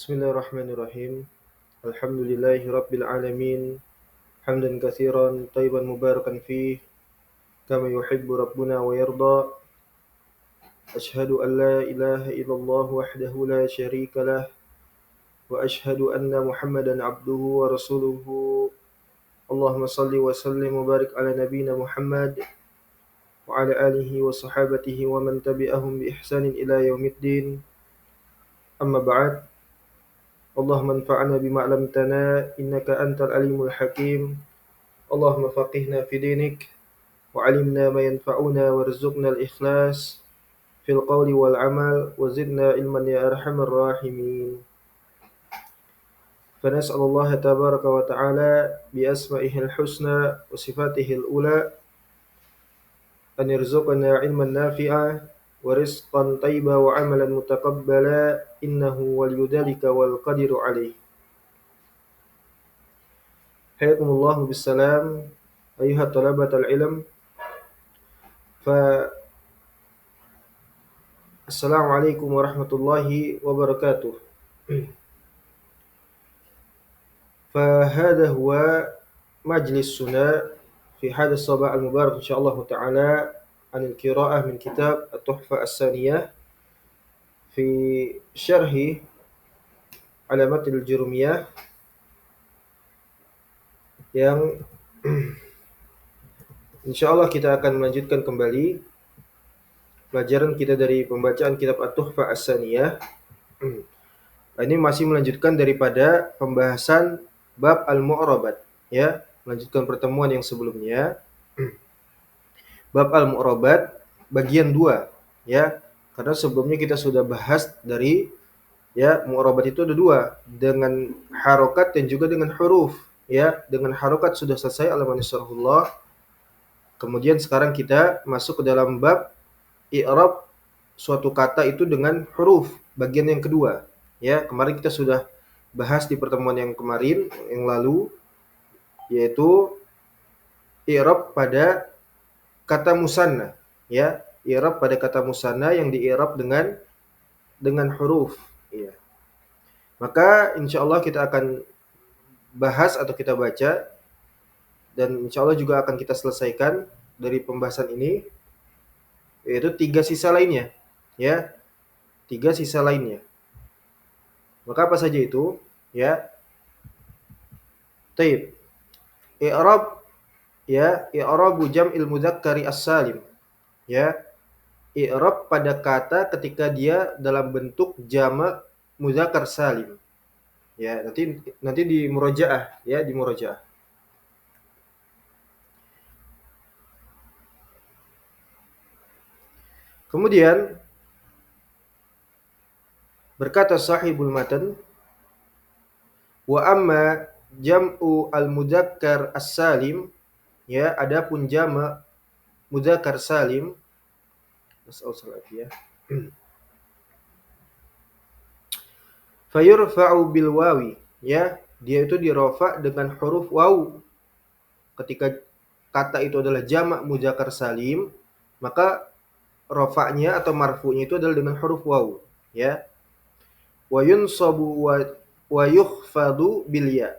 Bismillahirrahmanirrahim. Alhamdulillahi rabbil alamin. Hamdan katsiran thayyiban mubarakan fih kama yuhibbu rabbuna wa yarda. Ashhadu an la ilaha illallah wahdahu la syarika lah wa ashhadu anna Muhammadan abduhu wa rasuluhu. Allahumma salli wa sallim wa barik ala nabiyyina Muhammad wa ala alihi wa sahabatihi wa man tabi'ahum bi ihsanin ila yaumiddin. Amma ba'd. Allahumma anfa'na bima 'allamtana innaka antal alimul hakim. Allahumma faqihna fi dinik wa 'allimna ma yanfa'una warzuqna al-ikhlas fil qawli wal 'amal wa zidna ilman ya arhamar rahimin. فنسأل الله تبارك وتعالى بأسمائه الحسنى وصفاته الأولى أن يرزقنا علما نافعا ورزقا طيبا وعملا متقبلا إنه ولي ذلك والقدر عليه. حياكم الله بالسلام أيها طلبة العلم. Assalamualaikum warahmatullahi wabarakatuh. فهذا هو مجلسنا في هذا الصباح المبارك إن شاء الله تعالى عن القراءة من كتاب التحفة الثانية في شرح علامات الجرمية yang insyaallah kita akan melanjutkan kembali pelajaran kita dari pembacaan kitab At-Tuhfah As-Saniyah. Ini masih melanjutkan daripada pembahasan bab al-mu'rabat, ya, melanjutkan pertemuan yang sebelumnya. Bab al-mu'rabat bagian 2, ya. Karena sebelumnya kita sudah bahas dari, ya, mu'rabat itu ada 2, dengan harokat dan juga dengan huruf, ya. Dengan harokat sudah selesai alaman syarhullah. Kemudian sekarang kita masuk ke dalam bab i'rab suatu kata itu dengan huruf, bagian yang kedua. Ya, kemarin kita sudah bahas di pertemuan yang kemarin yang lalu, yaitu i'rab pada kata musanna, ya, i'rab pada kata musanna yang di-i'rab dengan huruf, ya. Maka insyaallah kita akan bahas atau kita baca dan insyaallah juga akan kita selesaikan dari pembahasan ini, yaitu 3 sisa lainnya, ya. 3 sisa lainnya. Maka apa saja itu? Ya. Taib. I'rab, ya, i'rabu jam'il mudzakkari as-salim. Ya. I'rab pada kata ketika dia dalam bentuk jamak mudzakkar salim. Ya, nanti di murojaah, ya, di murojaah. Kemudian berkata sahibul matan, wa amma jam'u al-mudzakkar as-salim, ya, adapun jamak mudzakkar salim, ya. Fayurfa'u bil wawi, ya, dia itu dirofa dengan huruf waw. Ketika kata itu adalah jamak mudzakkar salim, maka rofa'nya atau marfu'nya itu adalah dengan huruf waw, ya. Wa yunsabu wa yukhfadu bil ya.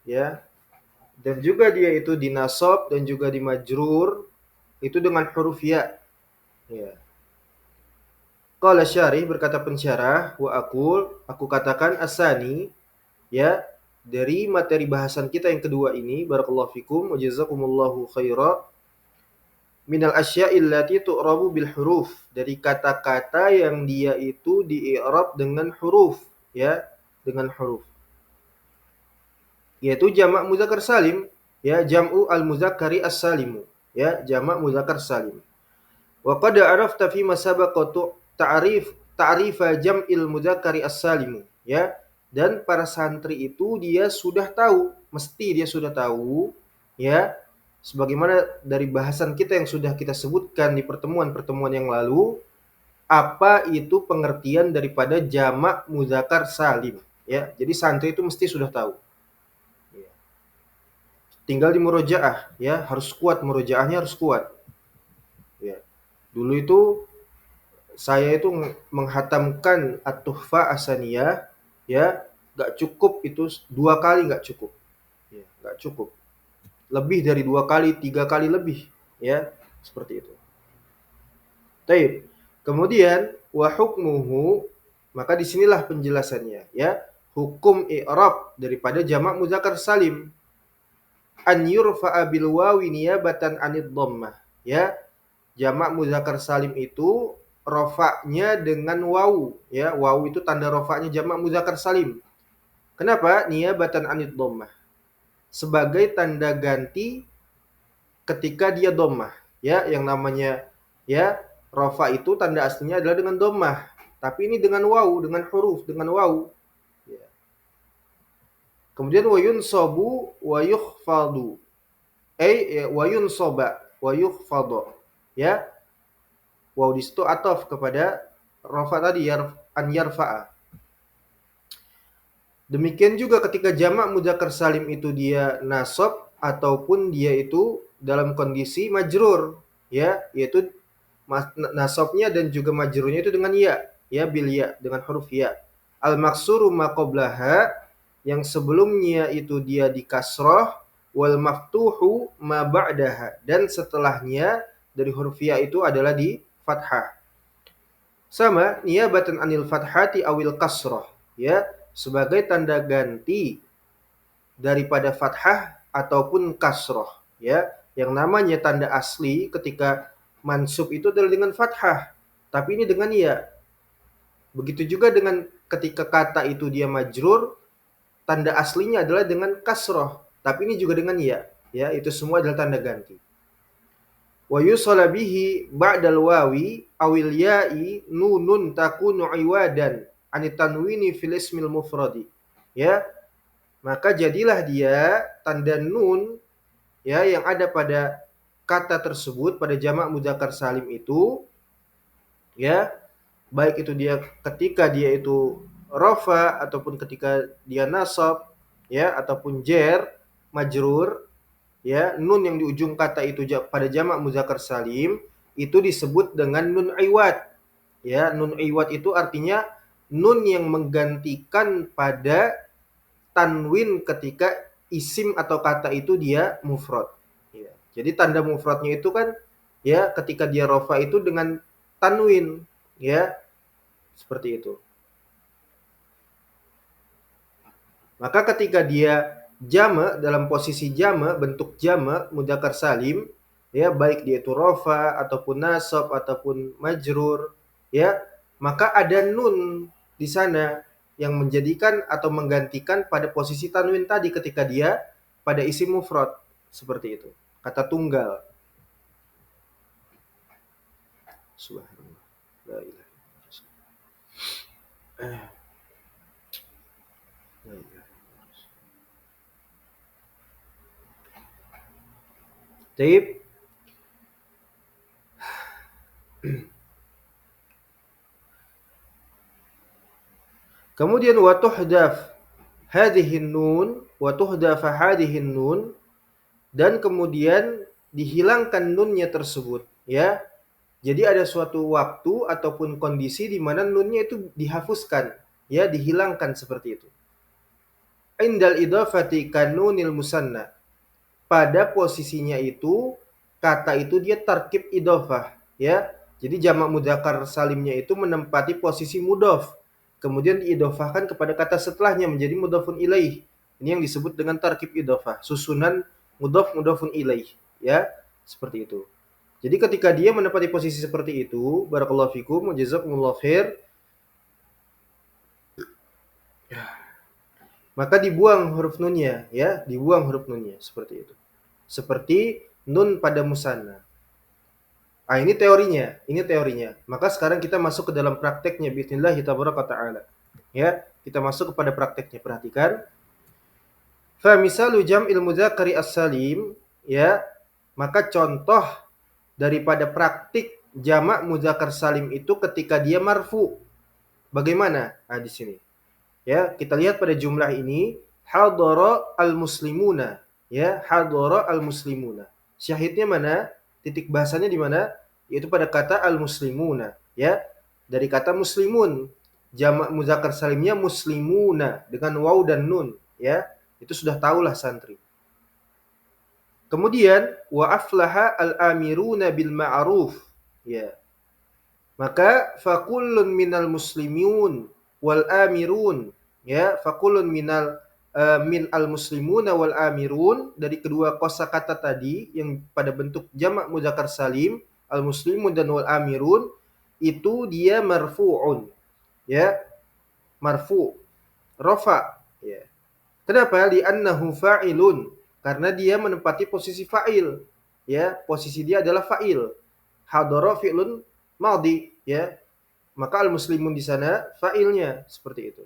Ya. Dan juga dia itu dinasab dan juga dimajrur itu dengan huruf ya. Ya. Qala syarih, berkata pensyarah, wa aku katakan asani, ya, dari materi bahasan kita yang kedua ini, barakallahu fikum wa jazakumullahu khaira, minal asya'il lati tu'rabu bil huruf, dari kata-kata yang dia itu di-i'rab dengan huruf, ya, dengan huruf. Yaitu jamak mudzakkar salim, ya, jam'u al-mudzakkari as-salimu, ya, jamak mudzakkar salim. Wa qad arafta fi ma sabaqatu ta'rifa jam'il mudzakkari as-salimu, ya, dan para santri itu dia sudah tahu, mesti dia sudah tahu, ya, sebagaimana dari bahasan kita yang sudah kita sebutkan di pertemuan-pertemuan yang lalu, apa itu pengertian daripada jamak mudzakkar salim, ya. Jadi santri itu mesti sudah tahu. Ya. Tinggal di murojaah, ya, harus kuat, murojaahnya harus kuat. Ya. Dulu itu saya itu menghatamkan At-Tuhfah As-Saniyah Ya, nggak cukup itu 2 kali, nggak cukup. Ya, nggak cukup. Lebih dari 2 kali, 3 kali lebih. Ya, seperti itu. Taib. Kemudian wa hukmuhu, maka disinilah penjelasannya, ya. Hukum i'rab daripada jamak muzakkar salim, an yurfa'a bil wawi niyabatan anid dhammah, ya. Jamak muzakkar salim itu rofaknya dengan wawu, ya. Wawu itu tanda rofaknya jamak muzakkar salim. Kenapa? Niyabatan anid dhammah. Sebagai tanda ganti ketika dia dhammah, ya. Yang namanya, ya, rofa itu tanda aslinya adalah dengan dhammah, tapi ini dengan wawu, dengan huruf, dengan wawu, ya. Kemudian wa yunsabu wa yukhfadu, wa yunsoba wa yukhfadu, ya. Wawu di situ ataf kepada rofa tadi, an yarfa'a. Demikian juga ketika jamak mudzakkar salim itu dia nasab ataupun dia itu dalam kondisi majrur, ya, yaitu nasabnya dan juga majrurnya itu dengan ya bil ya, dengan huruf ya. Al maksuru ma qablaha, yang sebelumnya itu dia di kasroh, wal maftuhu ma ba'daha, dan setelahnya dari huruf ya itu adalah di fathah. Sama niyabatan anil fathati awil kasroh, ya, sebagai tanda ganti daripada fathah ataupun kasroh, ya. Yang namanya tanda asli ketika mansub itu adalah dengan fathah, tapi ini dengan ya. Begitu juga dengan ketika kata itu dia majrur, tanda aslinya adalah dengan kasroh, tapi ini juga dengan ya. Ya, itu semua adalah tanda ganti. Wa yusala bihi ba'dal wawi awil ya'i nunun takunu iwadan anit tanwini fil ismil mufradi. Ya, maka jadilah dia tanda nun, ya, yang ada pada kata tersebut pada jamak mudzakkar salim itu, ya, baik itu dia ketika dia itu rafa ataupun ketika dia nasab, ya, ataupun jer, majrur, ya, nun yang di ujung kata itu pada jamak mudzakkar salim itu disebut dengan nun iwad. Ya, nun iwad itu artinya nun yang menggantikan pada tanwin ketika isim atau kata itu dia mufrad. Ya. Jadi tanda mufradnya itu kan, ya, ketika dia rofa itu dengan tanwin, ya, seperti itu. Maka ketika dia jama, dalam posisi jama, bentuk jama mudzakkar salim, ya, baik dia itu rofa ataupun nasab ataupun majrur, ya, maka ada nun di sana yang menjadikan atau menggantikan pada posisi tanwin tadi ketika dia pada isim mufrad, seperti itu. Kata tunggal. Subhanallah. La ilaha illallah. La ilaha. Taib. Kemudian wa tuhdaf hadhihi nun wa tuhdafa hadhihi nun, dan kemudian dihilangkan nunnya tersebut, ya. Jadi ada suatu waktu ataupun kondisi di mana nunnya itu dihapuskan, ya, dihilangkan seperti itu. Indal idhafati kanunil musanna. Pada posisinya itu kata itu dia tarkib idhofah, ya. Jadi jamak mudzakkar salimnya itu menempati posisi mudhof, kemudian diidhofahkan kepada kata setelahnya menjadi mudhofun ilaih. Ini yang disebut dengan tarkib idhofah, susunan mudhof mudhofun ilaih, ya, seperti itu. Jadi ketika dia menempati posisi seperti itu, barakallahu fikum wa jazakumullahu khair, maka dibuang huruf nunnya, ya, dibuang huruf nunnya seperti itu. Seperti nun pada musanna. Ah, ini teorinya. Maka sekarang kita masuk ke dalam prakteknya bismillah tabaraka taala. Ya, kita masuk kepada prakteknya. Perhatikan. Fa misalu jam'il mudzakkari as-salim, ya, maka contoh daripada praktik jamak mudzakkar salim itu ketika dia marfu. Bagaimana? Nah, di sini. Ya, kita lihat pada jumlah ini hadara al-muslimuna, ya, hadara al-muslimuna. Syahidnya mana? Titik bahasanya di mana? Yaitu pada kata al-muslimuna, ya. Dari kata muslimun. jamak muzakkar salimnya muslimuna dengan waw dan nun, ya. Itu sudah tahulah santri. Kemudian wa aflaha al-amiruna bil ma'ruf, ya. Maka fakullun minal muslimun wal amirun, ya, fakullun min al muslimuna wal amirun, dari kedua kosakata tadi yang pada bentuk jamak mudzakkar salim, al muslimun dan wal amirun, itu dia marfu'un, ya, marfu', rafa, ya. Kenapa? Li'annahu fa'ilun, karena dia menempati posisi fa'il, ya, posisi dia adalah fa'il. Hadara fi'lun madhi, ya. Maka al-muslimun di sana fa'ilnya, seperti itu.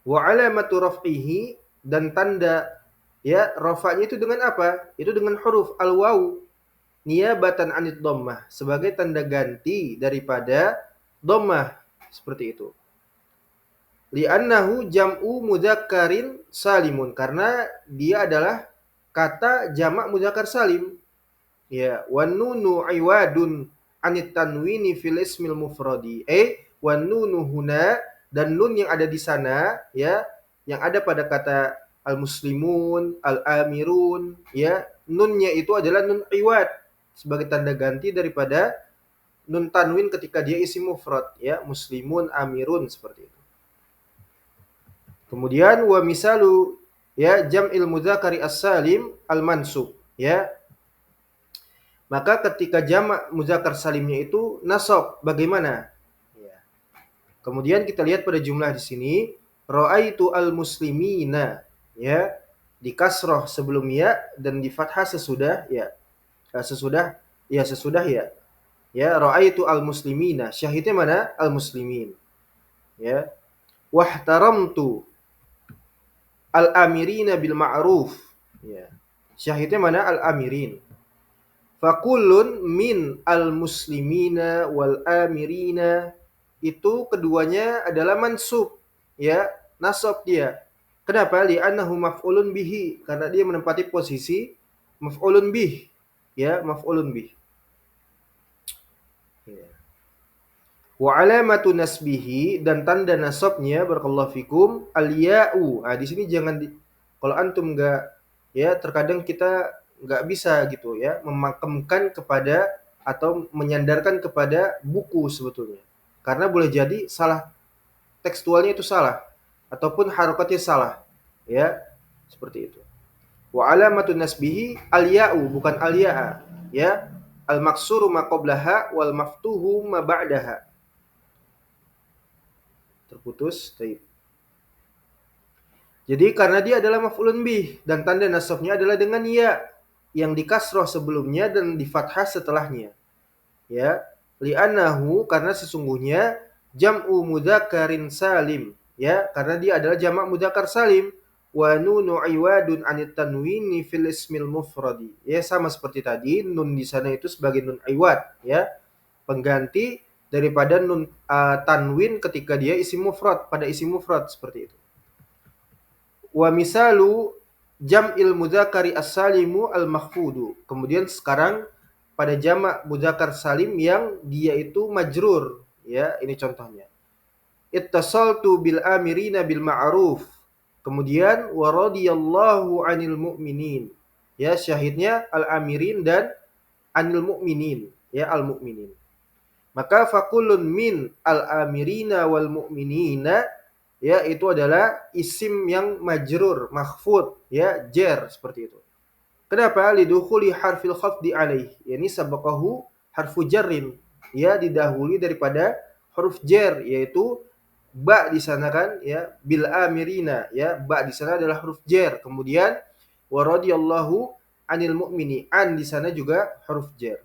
Wa alamatu raf'ihi, dan tanda, ya, rafa'nya itu dengan apa? Itu dengan huruf al-waw niyabatan anid dhammah, sebagai tanda ganti daripada dhammah, seperti itu. Li'annahu jam'u mudzakkarin salimun, karena dia adalah kata jamak mudzakkar salim. Ya, wan nunu iwadun anit tanwini fil ismil mufradi. Wan nunu huna, dan nun yang ada di sana, ya, yang ada pada kata al-muslimun, al-amirun, ya, nunnya itu adalah nun iwad, sebagai tanda ganti daripada nun tanwin ketika dia isim mufrad, ya, muslimun, amirun, seperti itu. Kemudian wa misalu, ya, jam'il mudzakkari as-salim al-mansub, ya. Maka ketika jamak mudzakkar salimnya itu nasab, bagaimana? Ya. Kemudian kita lihat pada jumlah di sini, ra'aitu al-muslimina, ya, di kasroh sebelum ya dan di fathah sesudah ya. Sesudah ya. Ya, ra'aitu al-muslimina. Syahidnya mana? Al-muslimin. Ya. Wahtaramtu al-amirina bil ma'ruf. Ya. Syahidnya mana? Al-amirin. Fakullun min al-muslimina wal amirina, itu keduanya adalah mansub, ya, nasab dia. Kenapa? Li'annahu maf'ulun bihi, karena dia menempati posisi maf'ulun bih, ya, maf'ulun bih. Ya. Wa alamatu nasbihi, dan tanda nasabnya, barakallahu fikum, al-ya'u. Di sini jangan kalau antum enggak, ya, terkadang kita enggak bisa gitu, ya, memakemkan kepada atau menyandarkan kepada buku sebetulnya. Karena boleh jadi salah tekstualnya itu salah ataupun harokatnya salah, ya. Seperti itu. Wa alamatu nasbihi al-ya'u, bukan al-ya'a, ya. Al-maksuru ma qablaha wal maftuhu ma ba'daha. Terputus. Taib. Jadi karena dia adalah maf'ulun bih dan tanda nasabnya adalah dengan ya yang dikasroh sebelumnya dan di fathah setelahnya. Ya, li'annahu, karena sesungguhnya jam'u mudzakkarin salim, ya, karena dia adalah jamak mudzakkar salim. Wa nunu iwadun anit tanwini fil ismil mufradi. Ya, sama seperti tadi, nun di sana itu sebagai nun iwad, ya, pengganti daripada nun tanwin ketika dia isim mufrad, pada isim mufrad, seperti itu. Wa misalu jam'il mudzakkari as-salimu al-makhfudu. Kemudian sekarang pada jamak mudzakkar salim yang dia itu majrur, ya, ini contohnya. Ittasaltu bil amirina bil ma'ruf. Kemudian wa radiyallahu 'anil mu'minin. Ya, syahidnya al-amirin dan anil mu'minin, ya, al-mu'minin. Maka fakullun min al-amirina wal mu'minina, ya, itu adalah isim yang majrur, makhfud, ya, jar, seperti itu. Kenapa? Lidukhuli harfil khafdi alaih, yakni sabaqahu harfu jarrin, ya, didahului daripada huruf jar, yaitu ba di sana kan, ya, bil amirina, ya, ba di sana adalah huruf jar. Kemudian wa radiyallahu anil mu'mini, an di sana juga huruf jar.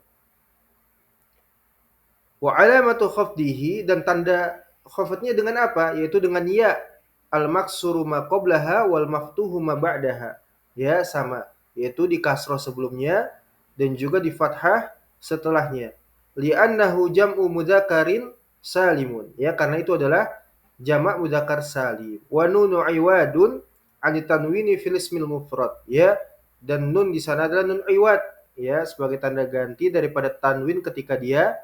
Wa alamatu khafdihi, dan tanda khafdnya dengan apa? Yaitu dengan ya, al maksuru ma qablaha wal maftuhu ma ba'daha. Ya, sama, yaitu di kasroh sebelumnya dan juga di fathah setelahnya. Li'annahu jam'u mudzakkarin salimun, ya, karena itu adalah jamak mudzakkar salim. Wa nunu iwadun an tanwini fil ismil mufrad, ya, dan nun di sana adalah nun iwad, ya, sebagai tanda ganti daripada tanwin ketika dia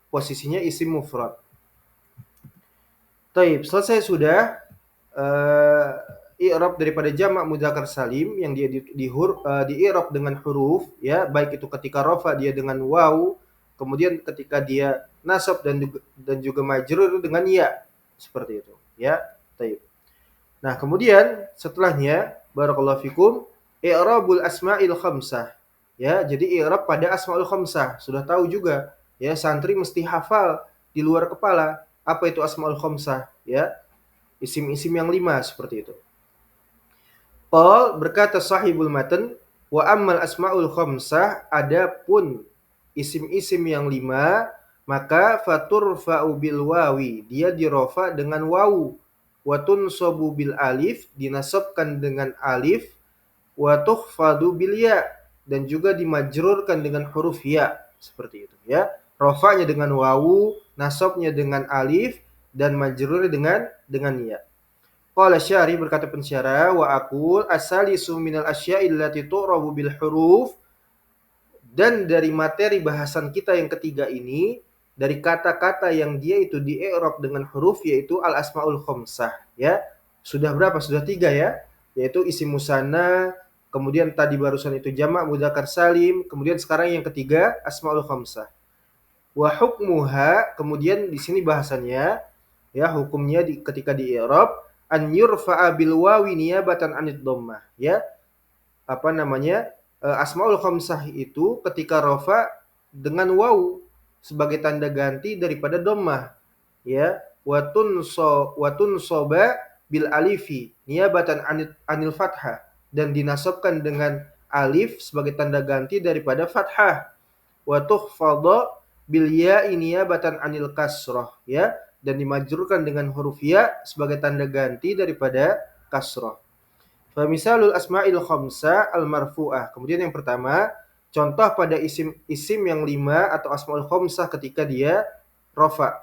posisinya isim mufrad. Taib, selesai sudah i'rab daripada jamak mudzakkar salim yang dia di i'rab dengan huruf ya, baik itu ketika rafa dia dengan waw, kemudian ketika dia nasab dan juga majrur dengan ya. Seperti itu, ya. Taib. Nah, kemudian setelahnya barakallahu fikum i'rabul asma'il khamsah. Ya, jadi i'rab pada asmaul khamsah. Sudah tahu juga, ya, santri mesti hafal di luar kepala apa itu asmaul khamsah, ya. Isim-isim yang 5 seperti itu. Paul berkata sahibul matan, wa ammal asmaul khamsah, adapun isim-isim yang 5 maka faturfa'u bil wawi, dia dirofa dengan wawu, wa tunsabu bil alif, dinasabkan dengan alif, wa tukhfadu bil ya, dan juga dimajrurkan dengan huruf ya, seperti itu ya. Rofanya dengan wawu, nasabnya dengan alif, dan majrurnya dengan ya. Qala syari, berkata pensyarah, wa aqul asalisu minal asya'i allati tu'rabu bil huruf, dan dari materi bahasan kita yang ketiga ini, dari kata-kata yang dia itu di i'rab dengan huruf, yaitu al asmaul khamsah, ya. Sudah berapa? Sudah 3 ya, yaitu isim musanna, kemudian tadi barusan itu jamak mudzakkar salim, kemudian sekarang yang ketiga asmaul khamsah. Wa hukmuha, kemudian di sini bahasannya, ya, hukumnya ketika di i'rab an yurfa'a bil wawi niyabatan anid dhammah, ya. Apa namanya? Asmaul khamsah itu ketika rafa dengan wawu sebagai tanda ganti daripada dhammah, ya. Wa tunsoba bil alifi niyabatan anil fathah, dan dinasabkan dengan alif sebagai tanda ganti daripada fathah. Wa tukhfadha bil ya'i niyabatan anil kasrah, ya, dan dimajrurkan dengan huruf ya sebagai tanda ganti daripada kasrah. Fa misalul asma'il khamsah al marfu'ah. Kemudian yang pertama, contoh pada isim yang 5 atau asmaul khamsah ketika dia rafa.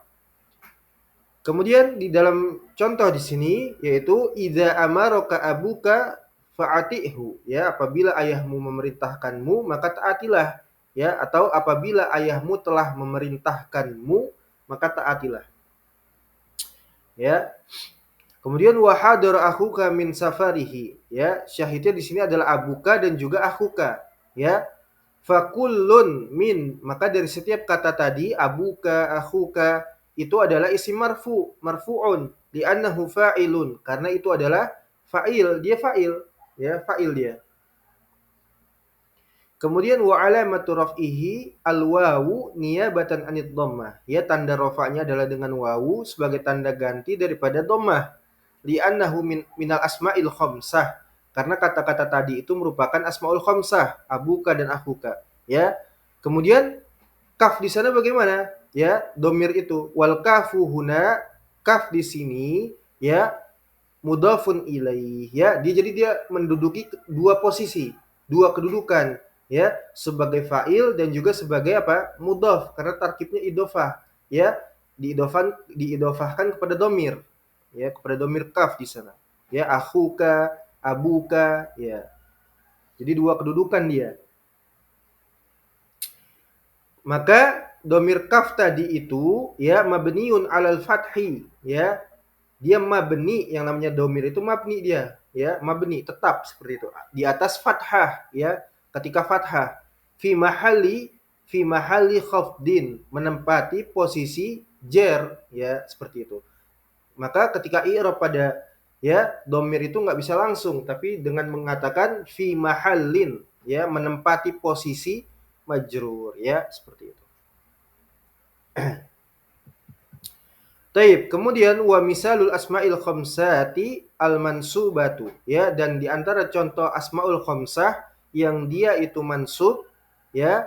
Kemudian di dalam contoh di sini yaitu idza amaraka abuka fa'atihu, ya, apabila ayahmu memerintahkanmu maka taatilah, ya, atau apabila ayahmu telah memerintahkanmu maka taatilah, ya. Kemudian wa hadara akhuka min safarihi, ya, syahidnya di sini adalah abuka dan juga akhuka, ya. Fakullun min, maka dari setiap kata tadi abuka, akhuka, itu adalah isim marfu'un li'annahu fa'ilun, karena itu adalah fa'il, dia fa'il, ya, fa'il dia. Kemudian wa alamatu raf'ihi al-wawu niyabatan anid dhammah, ya, tanda rafa'nya adalah dengan wawu sebagai tanda ganti daripada dhammah, li'annahu minal asma'il khamsah, karena kata-kata tadi itu merupakan asmaul khamsah, abuka dan akhuka, ya. Kemudian kaf di sana bagaimana? Ya, domir itu wal kafu huna, kaf di sini, ya, mudhafun ilaih, ya. Dia menduduki dua posisi, dua kedudukan, ya, sebagai fa'il dan juga sebagai apa? Mudhaf, karena tarkibnya idhofah, ya. Diidhofahkan kepada domir, ya, kepada domir kaf di sana. Ya, akhuka, abuka, ya. Jadi dua kedudukan dia. Maka domir kaf tadi itu, ya, mabniun alal fathi, ya. Dia mabni, yang namanya domir itu mabni dia, ya, mabni, tetap seperti itu. Di atas fathah, ya, ketika fathah. Fi mahalli khafdin, menempati posisi jer, ya, seperti itu. Maka ketika i'rab pada, ya, domir itu nggak bisa langsung, tapi dengan mengatakan fi mahallin, ya, menempati posisi majrur, ya, seperti itu. Taib, kemudian wa misalul asma'il khamsati al mansubatu, ya, dan di antara contoh asmaul khamsah yang dia itu mansub, ya,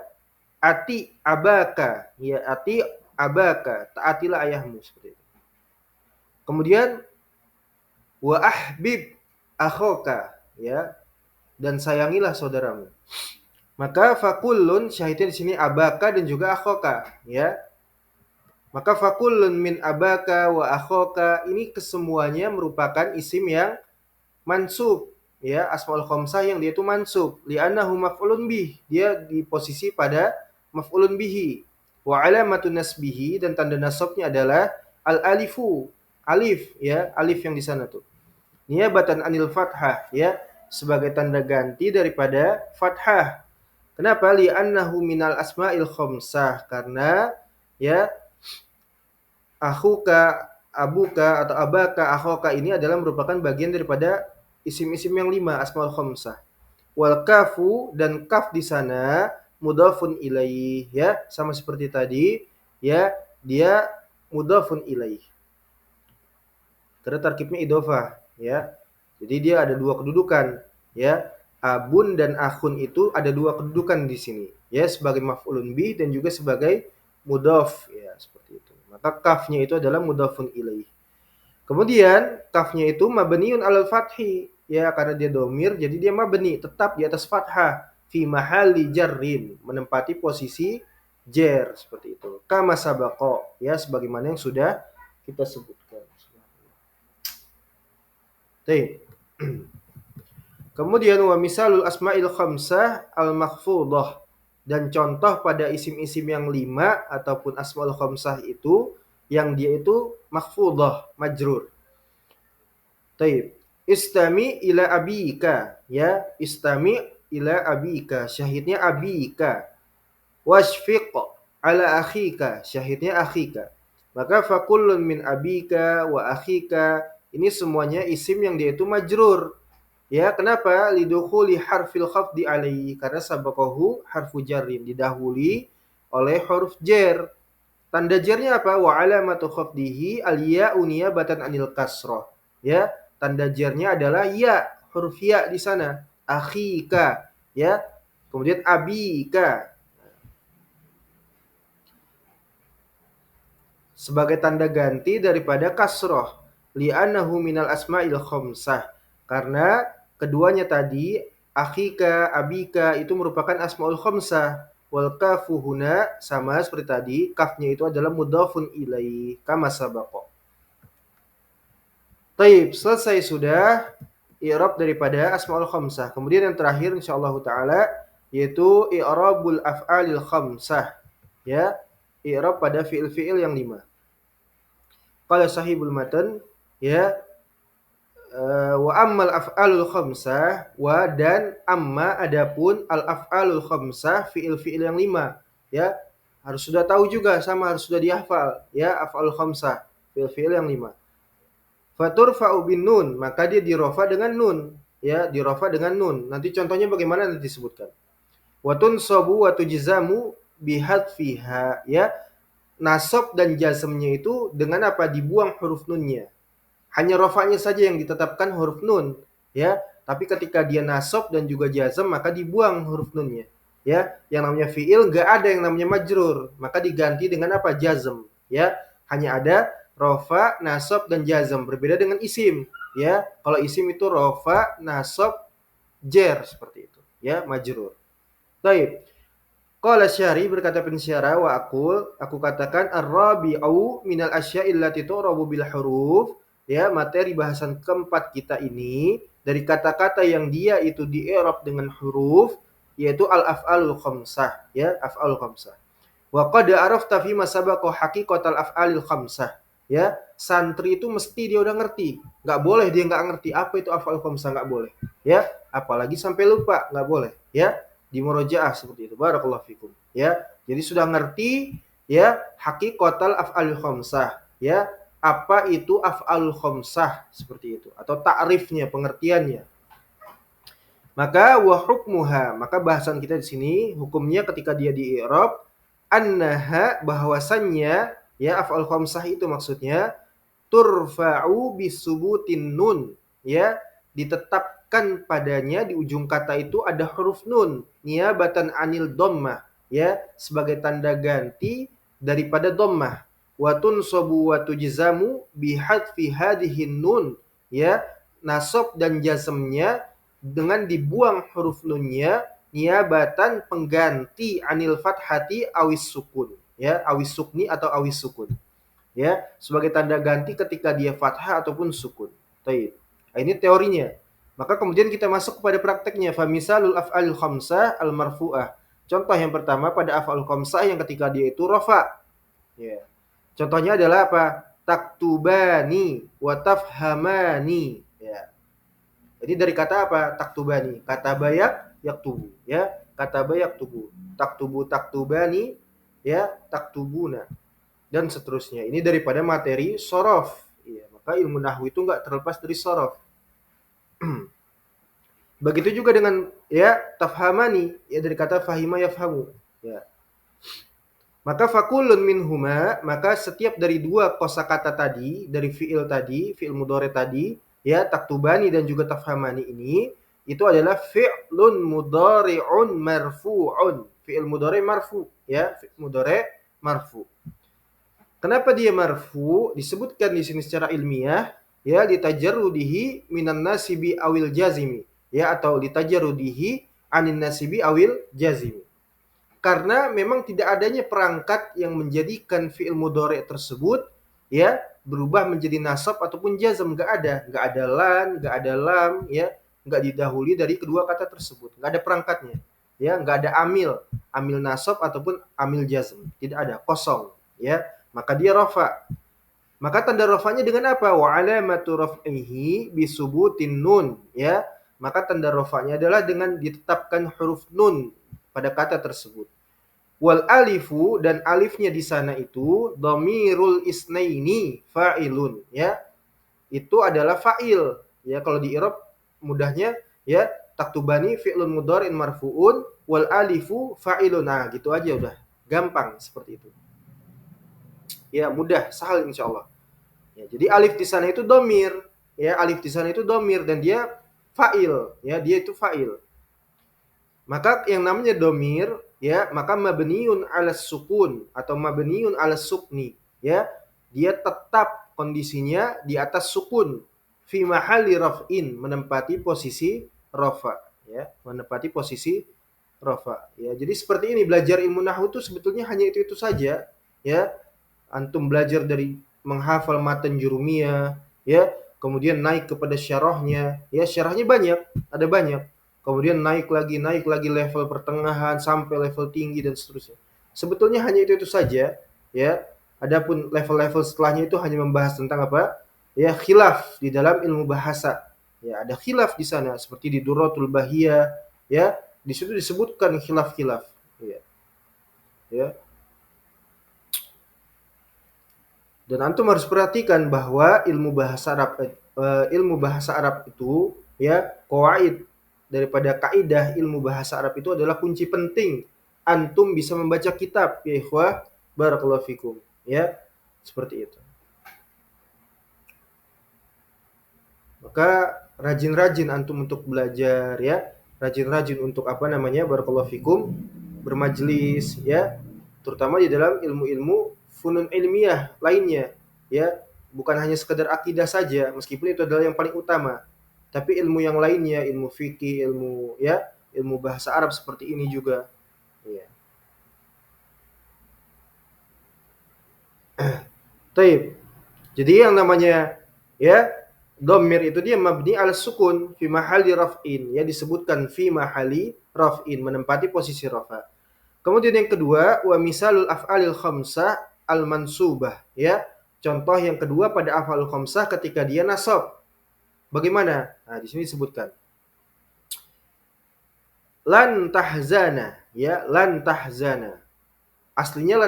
ati abaka, ya, ati abaka, taatilah ayahmu, seperti itu. Kemudian wa ahbib akhoka, ya, dan sayangilah saudaramu. Maka fakullun, syahidnya di sini abaka dan juga akhoka, ya. Maka fakullun min abaka wa akhoka, ini kesemuanya merupakan isim yang mansub, ya, asmaul khamsah yang dia itu mansub, li'annahu maf'ulun bih, dia di posisi pada maf'ulun bihi. Wa alamatun nasbihi, dan tanda nasabnya adalah al alifu, alif, ya, alif yang di sana tuh. Niyabatan anil fathah, ya, sebagai tanda ganti daripada fathah. Kenapa? Li'annahu minal asma'il khamsah, karena ya akhuka, abuka atau abaka, akhoka ini adalah merupakan bagian daripada isim-isim yang 5, asmaul khamsah. Wal kafu, dan kaf di sana mudhafun ilaih, ya, sama seperti tadi, ya, dia mudhafun ilaih. Karena tarkibnya idhofah, ya. Jadi dia ada dua kedudukan, ya. Abun dan akhun itu ada dua kedudukan di sini, ya, sebagai maf'ulun bih dan juga sebagai mudhaf, ya, seperti itu. Maka kafnya itu adalah mudhafun ilaih. Kemudian kafnya itu mabniun alal fathi, ya, karena dia domir jadi dia mabni, tetap di atas fathah, fi mahalli jarrin, menempati posisi jar, seperti itu. Kama sabaqa, ya, sebagaimana yang sudah kita sebutkan. Baik. Kemudian wa misalul asma'il khamsah al-makhfudah, dan contoh pada isim-isim yang 5 ataupun asmaul khamsah itu yang dia itu makhfudah, majrur. Taib. Istami ila abika, ya, istami ila abika, syahidnya abika. Washfiq ala akhika, syahidnya akhika. Maka fakullun min abika wa akhika, ini semuanya isim yang dia itu majrur. Ya, kenapa? Lidukhuli harfil khafdi alaihi, karena sabaqahu harfu jarrin, didahului oleh huruf jar. Tanda jarnya apa? Wa alamatu khafdihi al-ya'u niyabatan anil kasrah. Ya, tanda jarnya adalah ya, huruf ya di sana. Akhika, ya. Kemudian abika sebagai tanda ganti daripada kasroh, li'annahu minal asma'il khamsah, karena keduanya tadi akhika, abika itu merupakan asmaul khamsah. Wal kafu huna, sama seperti tadi, kafnya itu adalah mudhafun ilaih kama sabaqa. Taib, selesai sudah i'rab daripada asmaul khamsah. Kemudian yang terakhir insyaallah taala yaitu i'rabul af'alil khamsah, ya, i'rab pada fiil-fiil yang 5. Qala sahibul matan, ya, wa ammal af'alul khamsah, wa, dan amma, adapun al af'alul khamsah, fiil-fiil yang 5, ya, harus sudah tahu juga, sama harus sudah dihafal, ya, af'alul khamsah, fiil-fiil yang 5. Faturfa'u bin nun, maka dia dirofa dengan nun, ya, dirofa dengan nun. Nanti contohnya bagaimana nanti disebutkan. Wa tunsabu wa tujzamu bihadfiha, ya, nasab dan jazmnya itu dengan apa? Dibuang huruf nunnya. Hanya rofanya saja yang ditetapkan huruf nun, ya. Tapi ketika dia nasab dan juga jazm maka dibuang huruf nunnya, ya. Yang namanya fiil enggak ada yang namanya majrur, maka diganti dengan apa? Jazm, ya. Hanya ada rofa, nasab dan jazm. Berbeda dengan isim, ya. Kalau isim itu rofa, nasab, jar, seperti itu, ya, majrur. Baik. Qala Syari, berkata pensyarah, wa aku katakan ar-rabi'u minal asya'il lati tu'rabu bil huruf, ya, materi bahasan keempat kita ini dari kata-kata yang dia itu di-i'rab dengan huruf, yaitu al-af'alul khamsah, ya, af'alul khamsah. Wa qad arafta fi ma sabaqa haqiqatal af'alil khamsah, ya, santri itu mesti dia udah ngerti. Enggak boleh dia enggak ngerti apa itu af'alul khamsah, enggak boleh, ya, apalagi sampai lupa, enggak boleh, ya. Di murojaah seperti itu. Barakallahu fikum, ya. Jadi sudah ngerti, ya, haqiqatal af'alul khamsah, ya, apa itu af'alul khamsah, seperti itu, atau ta'rifnya, pengertiannya. Maka wa hukmuha, maka bahasan kita di sini hukumnya ketika dia di i'rab, annaha, bahwasannya, ya, af'al khamsah itu maksudnya turfa'u bisubutin nun, ya, ditetapkan padanya di ujung kata itu ada huruf nun, niyabatan anil dhammah, ya, sebagai tanda ganti daripada dhammah. Wa tunsabu wa tujzamu bihadfi hadhihi nun, ya, nasab dan jazmnya dengan dibuang huruf nunnya, niyabatan pengganti anil fathati awis sukun, ya, awis sukni atau awis sukun, ya, sebagai tanda ganti ketika dia fathah ataupun sukun. Baik. Nah, ini teorinya. Maka kemudian kita masuk kepada prakteknya. Fa misalul af'alil khamsah al marfu'ah. Contoh yang pertama pada af'alul khamsah yang ketika dia itu rafa. Ya. Contohnya adalah apa? taktubani wa tafhamani. Ya. Jadi dari kata apa? Taktubani. Kata bayak yaktubu, ya. Kata bayak tubu. Taktubu taktubani, ya, taktubuna dan seterusnya. Ini daripada materi sorof. Ya, maka ilmu nahwu itu enggak terlepas dari sorof. Begitu juga dengan ya tafhamani, ya dari kata fahima yafhamu. Ya. Maka fakulun minhuma, maka setiap dari dua kosakata tadi, dari fiil tadi, fiil mudhari tadi, ya taktubani dan juga tafhamani ini, itu adalah fi'lun mudhari'un marfu'un. Fi'il mudhari marfu, ya, fi'il mudhari marfu. Kenapa dia marfu? Disebutkan di sini secara ilmiah, ya, litajarrudihi minan nasibi awil jazimi, ya, atau litajarrudihi anin nasibi awil jazimi. Karena memang tidak adanya perangkat yang menjadikan fi'il mudhari' tersebut ya berubah menjadi nasab ataupun jazm, enggak ada lan, enggak ada lam, ya, enggak didahului dari kedua kata tersebut, enggak ada perangkatnya, ya, enggak ada amil nasab ataupun amil jazm, tidak ada, kosong, ya, maka dia rafa. Maka tanda rafanya dengan apa? Wa alamatu raf'ihi bisubutin nun, ya, maka tanda rafanya adalah dengan ditetapkan huruf nun pada kata tersebut. Wal alifu, dan alifnya di sana itu dhamirul isnaini fa'ilun, ya. Itu adalah fa'il, ya. Kalau di i'rab mudahnya ya taktubani fi'lun mudhari'un marfu'un wal alifu fa'ilun. Nah, gitu aja udah. Gampang seperti itu. Ya, mudah, sahal insyaallah. Ya, jadi alif di sana itu dhamir, ya. Alif di sana itu dhamir dan dia fa'il, ya. Dia itu fa'il. Maka yang namanya dhamir, ya, maka mabniun 'alas sukun atau mabniun 'alas sukni, ya. Dia tetap kondisinya di atas sukun fi mahalli raf'in, menempati posisi rafa, ya, menempati posisi rafa, ya. Jadi seperti ini belajar ilmu nahwu itu sebetulnya hanya itu saja, ya. Antum belajar dari menghafal matan jurumiyah, ya, kemudian naik kepada syarahnya, ya, syarahnya banyak, ada banyak. Kemudian naik lagi level pertengahan sampai level tinggi dan seterusnya. Sebetulnya hanya itu saja, ya. Adapun level-level setelahnya itu hanya membahas tentang apa? Ya, khilaf di dalam ilmu bahasa. Ya, ada khilaf di sana seperti di Durratul Bahiyah, ya. Di situ disebutkan khilaf-khilaf, ya. Ya. Dan antum harus perhatikan bahwa ilmu bahasa Arab itu, ya, qawaid daripada kaidah ilmu bahasa Arab itu adalah kunci penting antum bisa membaca kitab, ya ikhwah, barakallahu fikum, ya, seperti itu. Maka rajin-rajin antum untuk belajar, ya, rajin-rajin untuk apa namanya, barakallahu fikum, bermajlis, ya, terutama di dalam ilmu-ilmu funun ilmiah lainnya, ya, bukan hanya sekedar akidah saja, meskipun itu adalah yang paling utama, tapi ilmu yang lainnya, ilmu fikih, ilmu, ya, ilmu bahasa Arab seperti ini juga, ya. Taib. Jadi yang namanya, ya, dhamir itu dia mabni al sukun fi mahalli raf'in, ya, disebutkan fi mahalli raf'in, menempati posisi rafa. Kemudian yang kedua, wa misalul af'alil khamsah al mansubah, ya. Contoh yang kedua pada af'alul khamsah ketika dia nasab. Bagaimana? Nah, di sini disebutkan. Lan tahzana, ya, lan tahzana. Aslinya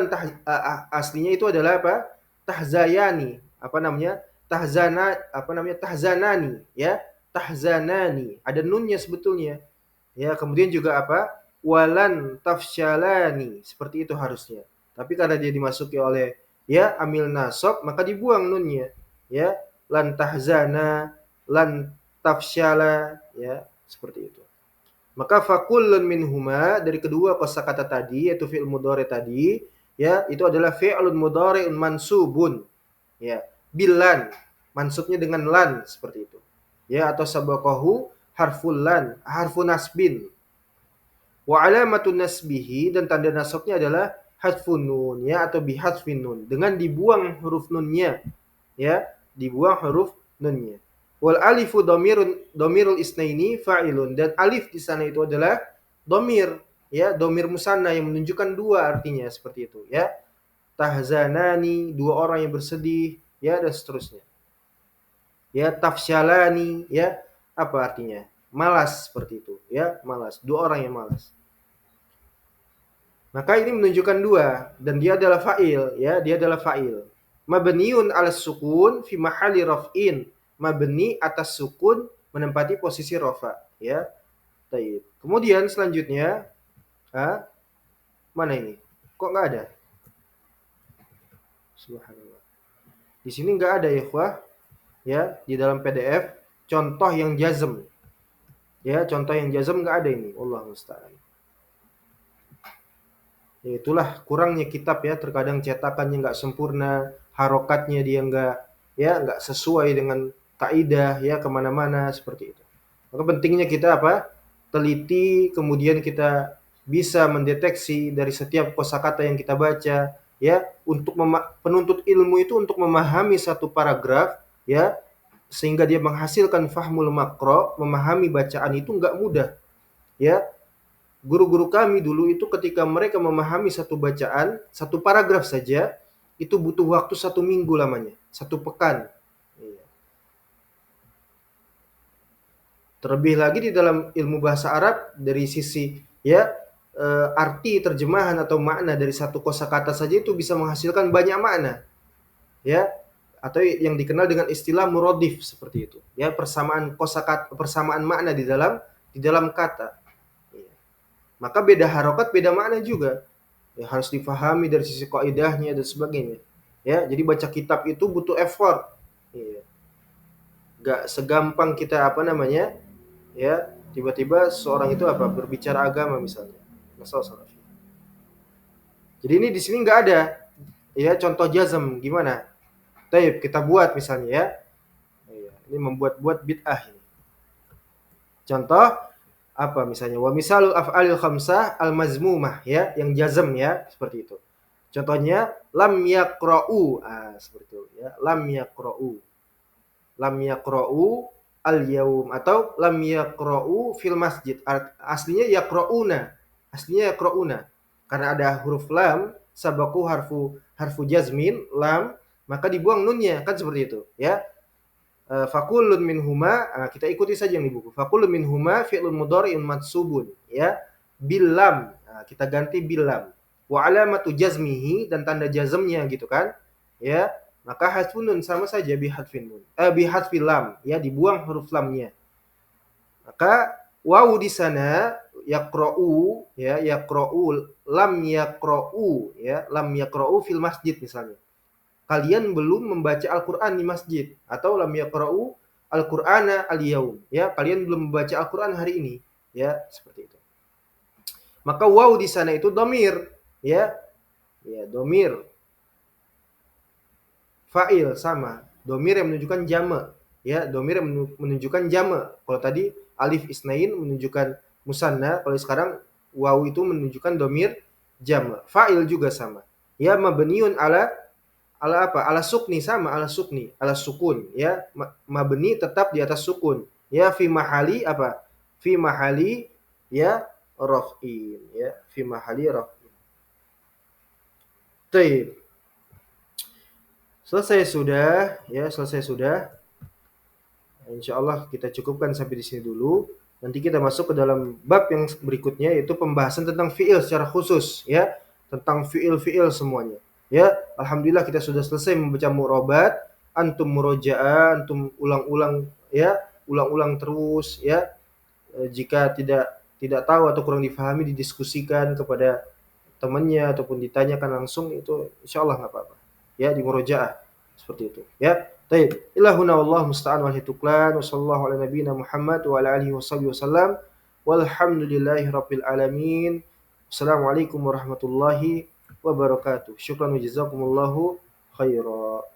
aslinya itu adalah apa? Tahzayani, apa namanya? Tahzanani, ya. Tahzanani. Ada nunnya sebetulnya. Ya, kemudian juga apa? Walan tafsyalani, seperti itu harusnya. Tapi karena dia dimasuki oleh, ya, amil nasab, maka dibuang nunnya, ya. Lan tahzana, lan tafsyala, ya, seperti itu. Maka fakullun minhuma, dari kedua kosakata tadi yaitu fi'il mudhari tadi, ya, itu adalah fi'lun mudhari'un mansubun, ya, bilan, mansubnya dengan lan, seperti itu, ya, atau sabaqahu harful lan, harfun nasbin. Wa alamatun nasbihi, dan tanda nasabnya adalah hadfun nun, ya, atau bihadfin nun, dengan dibuang huruf nunnya, ya, dibuang huruf nunnya. Wal alifu dhamirul isnaini fa'ilun, dan alif di sana itu adalah dhamir, ya, dhamir musanna yang menunjukkan dua artinya, seperti itu, ya. Tahzanani, dua orang yang bersedih, ya, dan seterusnya. Ya, tafsyalani, ya, apa artinya? Malas, seperti itu, ya, malas. Dua orang yang malas. Maka ini menunjukkan dua, dan dia adalah fa'il, ya, dia adalah fa'il. Mabniun 'ala sukun fi mahalli raf'in. Mabni atas sukun menempati posisi rafa, ya. Baik. Kemudian selanjutnya, mana ini? Kok nggak ada? Subhanallah. Di sini nggak ada ya, ikhwah. Ya, di dalam PDF contoh yang jazm. Ya, contoh yang jazm nggak ada ini. Allah musta'an. Ya, itulah kurangnya kitab ya, terkadang cetakannya nggak sempurna, harokatnya dia nggak sesuai dengan kaidah ya, kemana-mana seperti itu. Maka pentingnya kita apa? Teliti, kemudian kita bisa mendeteksi dari setiap kosakata yang kita baca ya, untuk penuntut ilmu itu untuk memahami satu paragraf ya, sehingga dia menghasilkan fahmul makro, memahami bacaan itu nggak mudah ya. Guru-guru kami dulu itu ketika mereka memahami satu bacaan, satu paragraf saja, itu butuh waktu 1 minggu lamanya, 1 pekan. Iya. Terlebih lagi di dalam ilmu bahasa Arab, dari sisi ya arti terjemahan atau makna dari satu kosakata saja itu bisa menghasilkan banyak makna. Ya, atau yang dikenal dengan istilah muradif seperti itu. Ya, persamaan kosakata, persamaan makna di dalam kata. Iya. Maka beda harokat, beda makna juga. Ya, harus difahami dari sisi kaidahnya dan sebagainya. Ya, jadi baca kitab itu butuh effort. Iya. Gak segampang kita apa namanya, ya, tiba-tiba seorang itu apa berbicara agama misalnya. Masalah. Jadi ini di sini nggak ada, ya, contoh jazm gimana? Taib kita buat misalnya ya. Iya, ini membuat-buat bid'ah ini. Contoh apa misalnya? Wa misalul af'alil khamsah al-mazmumah ya, yang jazm ya, seperti itu. Contohnya lam yaqra'u, seperti itu ya. Lam yaqra'u. Lam yaqra'u al-yaum, atau lam yaqra'u fil masjid. Aslinya yaqra'una. Aslinya yaqra'una. Karena ada huruf lam, sabaku harfu jazmin, lam, maka dibuang nunnya, kan seperti itu ya. Fakulun minhuma, kita ikuti saja yang di buku. Fakulun minhuma fi'lun mudhari'un mansubun ya, bilam. Kita ganti bilam. Wa alamatu jazmihi, dan tanda jazmnya gitu kan. Ya, maka hasfun nun sama saja bihadfin nun. Bihadfil lam ya, dibuang huruf lamnya. Maka wawu di sana yaqra'u ya, yaqra'u, lam yaqra'u ya, lam yaqra'u fil masjid misalnya. Kalian belum membaca Al-Qur'an di masjid, atau lam yaqra'u al-Qur'ana al-yaum ya, kalian belum membaca Al-Qur'an hari ini ya, seperti itu. Maka waw di sana itu dhamir ya. Ya, dhamir fa'il sama, dhamir yang menunjukkan jama ya, dhamir yang menunjukkan jama. Kalau tadi alif isnain menunjukkan musanna, kalau sekarang waw itu menunjukkan dhamir jama. Fa'il juga sama ya, mabniun ala apa? Ala sukni, sama ala sukni, ala sukun ya. Mabni tetap di atas sukun ya, fi mahali apa? Fi mahali ya raf'in ya, fi mahali raf'in. Baik. Selesai sudah ya, selesai sudah. Insyaallah kita cukupkan sampai di sini dulu. Nanti kita masuk ke dalam bab yang berikutnya, yaitu pembahasan tentang fi'il secara khusus ya, tentang fi'il semuanya. Ya, alhamdulillah kita sudah selesai membaca murobat. Antum murojaah, antum ulang-ulang ya, ulang-ulang terus ya. Jika tidak tahu atau kurang difahami, didiskusikan kepada temannya ataupun ditanyakan langsung, itu insyaallah nggak apa-apa. Ya, di murojaah seperti itu. Ya. Baik, ilahuna wallahu musta'an wal hituklan wa sallallahu ala nabiyina Muhammad wa ala alihi washabihi wasallam. Walhamdulillahi rabbil alamin. Assalamualaikum warahmatullahi wabarakatuh. Syukran wa jazakumullahu khairan.